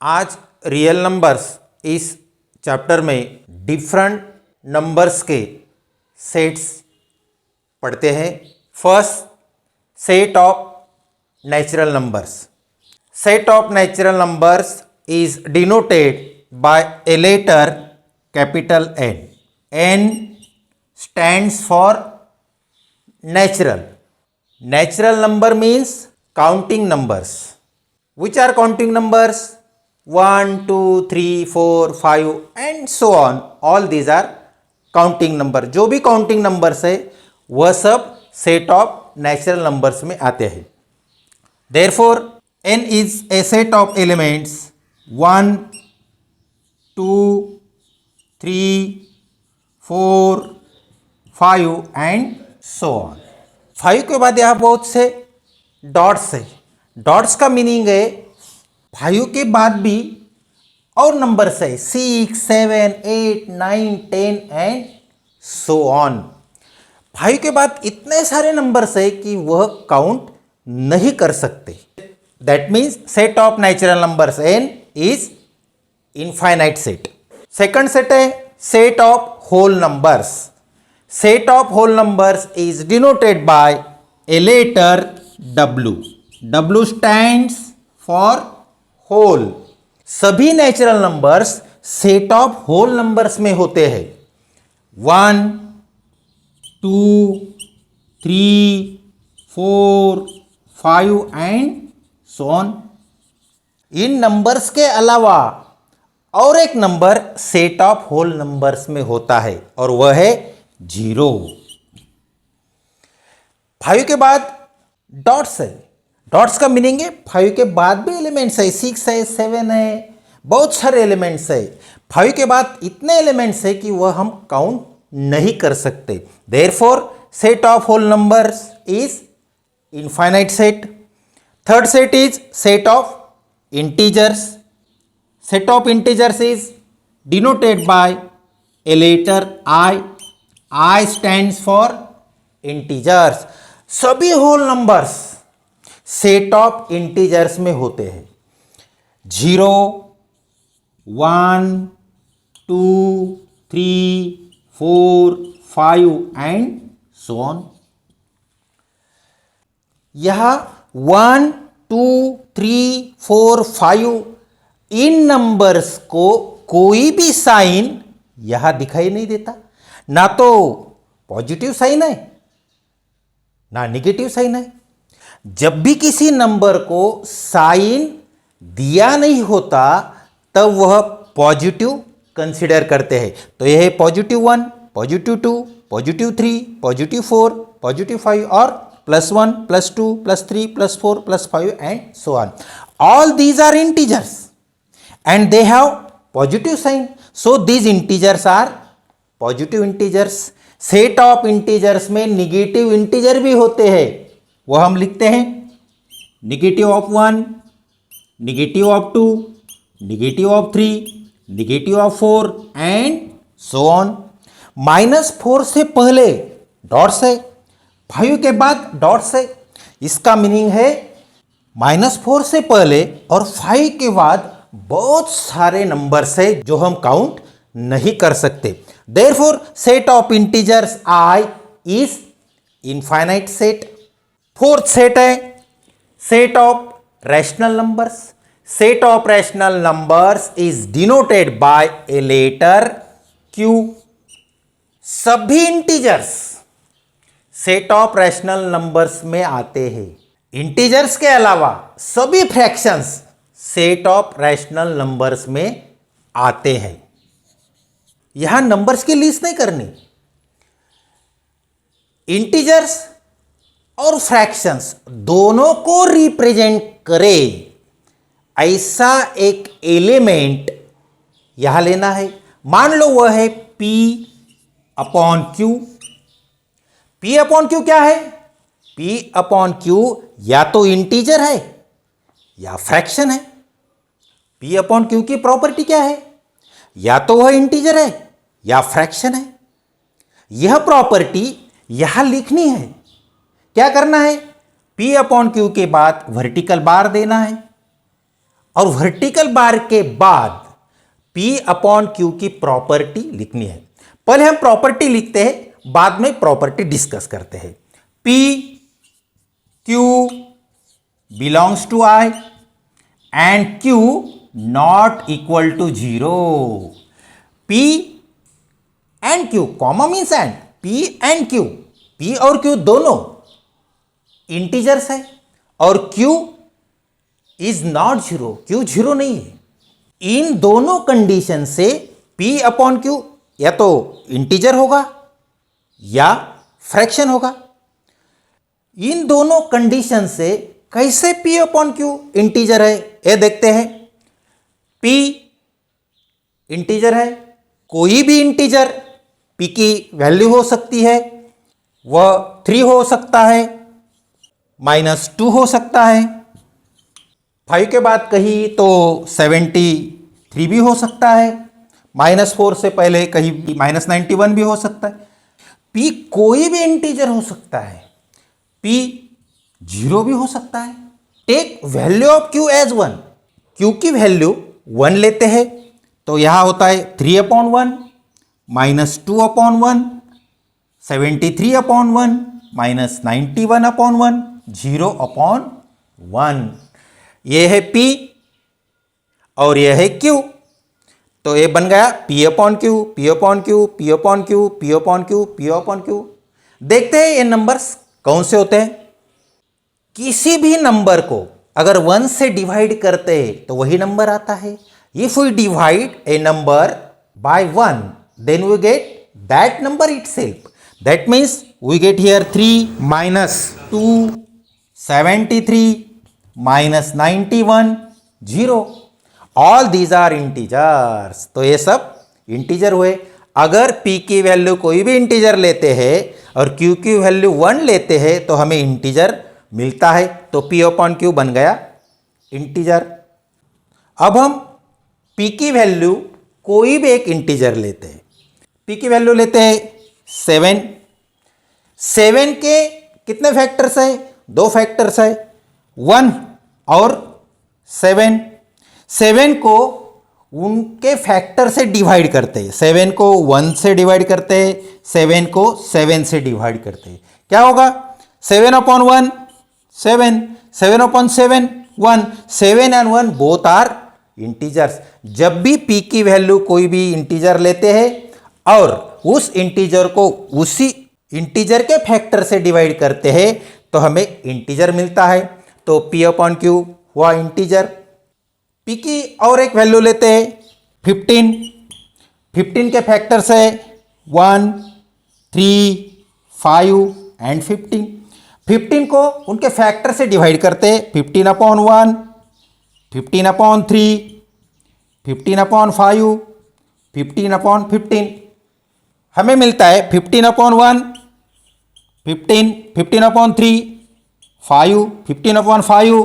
आज real numbers इस chapter में डिफरेंट नंबर्स के सेट्स पढ़ते हैं। First, set of natural numbers. Set of natural numbers is denoted by a letter capital N. N stands for natural. Natural number means counting numbers. Which are counting numbers? 1, 2, 3, 4, 5 and so on. All these are counting number. जो भी counting numbers है वह सब set of natural numbers में आते हैं. Therefore, N is a set of elements 1, 2, 3, 4, 5 and so on. 5 के बाद यहाँ बहुत से डॉट्स है. डॉट्स का मीनिंग है 5 के बाद भी और नंबर्स है 6, 7, 8, 9, 10 एंड सो ऑन. 5 के बाद इतने सारे नंबर्स है कि वह काउंट नहीं कर सकते. That means set of natural numbers N is infinite set. Second set है set of whole numbers. Set of whole numbers is denoted by a letter W. W stands for whole. सभी natural numbers set of whole numbers में होते हैं. 1, 2, 3, 4, 5 and so on. इन numbers के अलावा और एक number set of whole numbers में होता है और वह है 0. 5 के बाद डॉट्स है. डॉट्स का मीनिंग है 5 के बाद भी एलिमेंट्स है 6 है 7 है बहुत सारे एलिमेंट्स है. 5 के बाद इतने एलिमेंट्स है कि वह हम काउंट नहीं कर सकते. Therefore set of whole numbers is infinite set. Third set is set of integers. Set of integers is denoted by a letter I. I stands for integers. सभी whole numbers set of integers में होते हैं. 0, 1, 2, 3, 4, 5 and so on. यह 1, 2, 3, 4, 5 इन numbers को कोई भी sign यहां दिखाई नहीं देता. ना तो पॉजिटिव साइन है ना निगेटिव साइन है. जब भी किसी नंबर को साइन दिया नहीं होता तब वह पॉजिटिव कंसीडर करते हैं. तो यह है +1, +2, +3, +4, +5 और +1, +2, +3, +4, +5 and so on. All these are integers and they have positive sign. So these integers are positive integers. Set of integers में निगेटिव इंटीजर भी होते हैं. वह हम लिखते हैं -1, -2, -3, -4 एंड सो ऑन. -4 से पहले डॉट्स है. 5 के बाद डॉट्स है. इसका मीनिंग है -4 से पहले और 5 के बाद बहुत सारे नंबर्स है जो हम काउंट नहीं कर सकते. Therefore, set of integers I is infinite set. Fourth set है set of rational numbers. Set of rational numbers is denoted by a letter Q. सभी integers set of rational numbers में आते हैं. इंटीजर्स के अलावा सभी fractions set of rational numbers में आते हैं. यहां नंबर्स की लिस्ट नहीं करनी. इंटीजर्स और फ्रैक्शंस दोनों को रिप्रेजेंट करे ऐसा एक एलिमेंट यहां लेना है. मान लो वह है P/Q. P/Q क्या है? P/Q या तो इंटीजर है या फ्रैक्शन है. P/Q की प्रॉपर्टी क्या है? या तो वह इंटीजर है या फ्रैक्शन है. यह प्रॉपर्टी यहां लिखनी है. क्या करना है? P/Q के बाद वर्टिकल बार देना है और वर्टिकल बार के बाद P अपॉन Q की प्रॉपर्टी लिखनी है। पहले हम प्रॉपर्टी लिखते हैं, बाद में प्रॉपर्टी डिस्कस करते हैं। P Q belongs to I and Q not equal to 0. P and Q, comma means and, P and Q, P और Q दोनों इंटीजर्स है और Q is not zero, Q zero नहीं है। इन दोनों कंडीशन से P अपॉन Q या तो इंटीजर होगा या फ्रैक्शन होगा। इन दोनों कंडीशन से कैसे P अपॉन Q इंटीजर है ये देखते हैं। P इंटीजर है, कोई भी इंटीजर P की वैल्यू हो सकती है, वह 3 हो सकता है, -2 हो सकता है, 5 के बाद कहीं तो 73 भी हो सकता है, -4 से पहले कहीं -91 भी हो सकता है। P कोई भी इंटीजर हो सकता है, P 0 भी हो सकता है। Take value of Q as 1, Q की वैल्यू 1 लेते हैं तो यहां होता है 3/1, -2/1, 73/1, -91/1, 0/1। ये है P और ये है Q, तो ये बन गया P upon Q, P upon Q, P upon Q, P upon Q, P upon Q। देखते हैं ये नंबर्स कौन से होते हैं। किसी भी नंबर को अगर 1 से डिवाइड करते हैं तो वही नंबर आता है। If we divide a number by 1 then we get that number itself. That means we get here 3 -2 73 -91 0। All these are integers, तो ये सब इंटीजर हुए। अगर P की वैल्यू कोई भी इंटीजर लेते हैं और Q की वैल्यू 1 लेते हैं तो हमें इंटीजर मिलता है, तो P अपॉन Q बन गया इंटीजर। अब हम P की वैल्यू कोई भी एक इंटीजर लेते हैं। P की वैल्यू लेते हैं 7। 7 के कितने फैक्टर्स है? 2 फैक्टर्स है, 1 और 7। 7 को उनके फैक्टर से डिवाइड करते हैं। 7 को 1 से डिवाइड करते हैं, 7 को 7 से डिवाइड करते हैं। क्या होगा? 7/1 7, 7/7 1। 7 and 1 बोथ आर इंटीजर्स। जब भी P की वैल्यू कोई भी इंटीजर लेते हैं और उस इंटीजर को उसी इंटीजर के फैक्टर से डिवाइड करते हैं तो हमें इंटीजर मिलता है, तो P अपॉन Q हुआ इंटीजर। P की और एक वैल्यू लेते हैं 15। 15 के फैक्टर्स है 1, 3, 5 एंड 15। 15 को उनके फैक्टर से डिवाइड करते हैं। 15/1, 15/3, 15/5, 15/15। हमें मिलता है 15/1, 15, 15/3, 5, 15/5,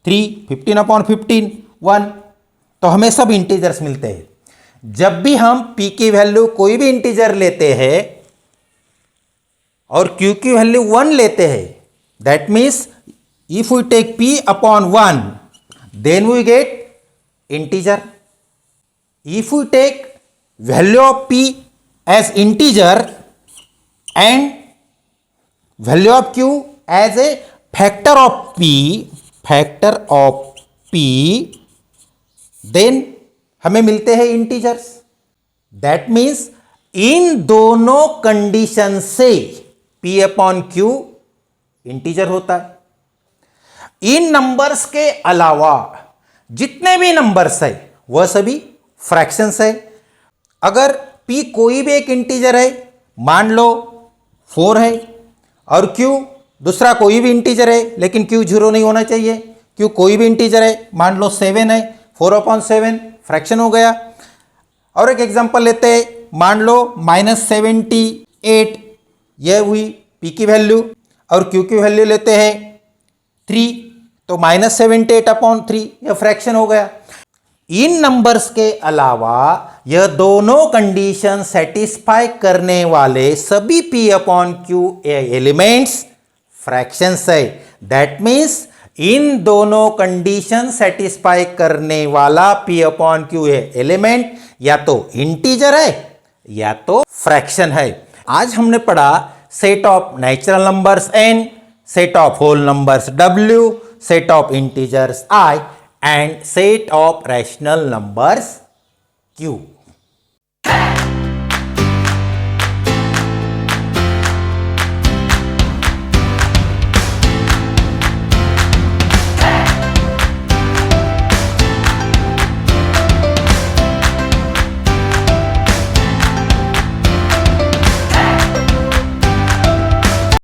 3, 15/15, 1। तो हमें सब इंटीजर्स मिलते हैं। जब भी हम P की वैल्यू कोई भी इंटीजर लेते हैं और Q की वैल्यू 1 लेते हैं, that means if we take P upon 1 then we get integer. If we take value of P as integer and value of Q as a factor of P, then हमें मिलते हैं integers. That means in दोनों condition से P upon Q integer होता है। इन numbers के अलावा जितने भी नंबर्स है वह सभी फ्रैक्शंस है। अगर P कोई भी एक इंटीजर है, मान लो 4 है, और Q दूसरा कोई भी इंटीजर है लेकिन Q 0 नहीं होना चाहिए। Q कोई भी इंटीजर है, मान लो 7 है, 4/7 फ्रैक्शन हो गया। और एक एग्जांपल लेते हैं, मान लो -78, यह हुई P की वैल्यू, और Q की वैल्यू लेते हैं 3, तो -78/3 यह फ्रैक्शन हो गया। इन नंबर्स के अलावा यह दोनों कंडीशन सेटिस्फाई करने वाले सभी P upon Q elements fractions है। दैट मीन्स इन दोनों कंडीशन सेटिस्फाई करने वाला P अपॉन क्यू है एलिमेंट या तो इंटीजर है या तो फ्रैक्शन है। आज हमने पढ़ा set of natural numbers n, set of whole numbers w, set of integers i and set of rational numbers q।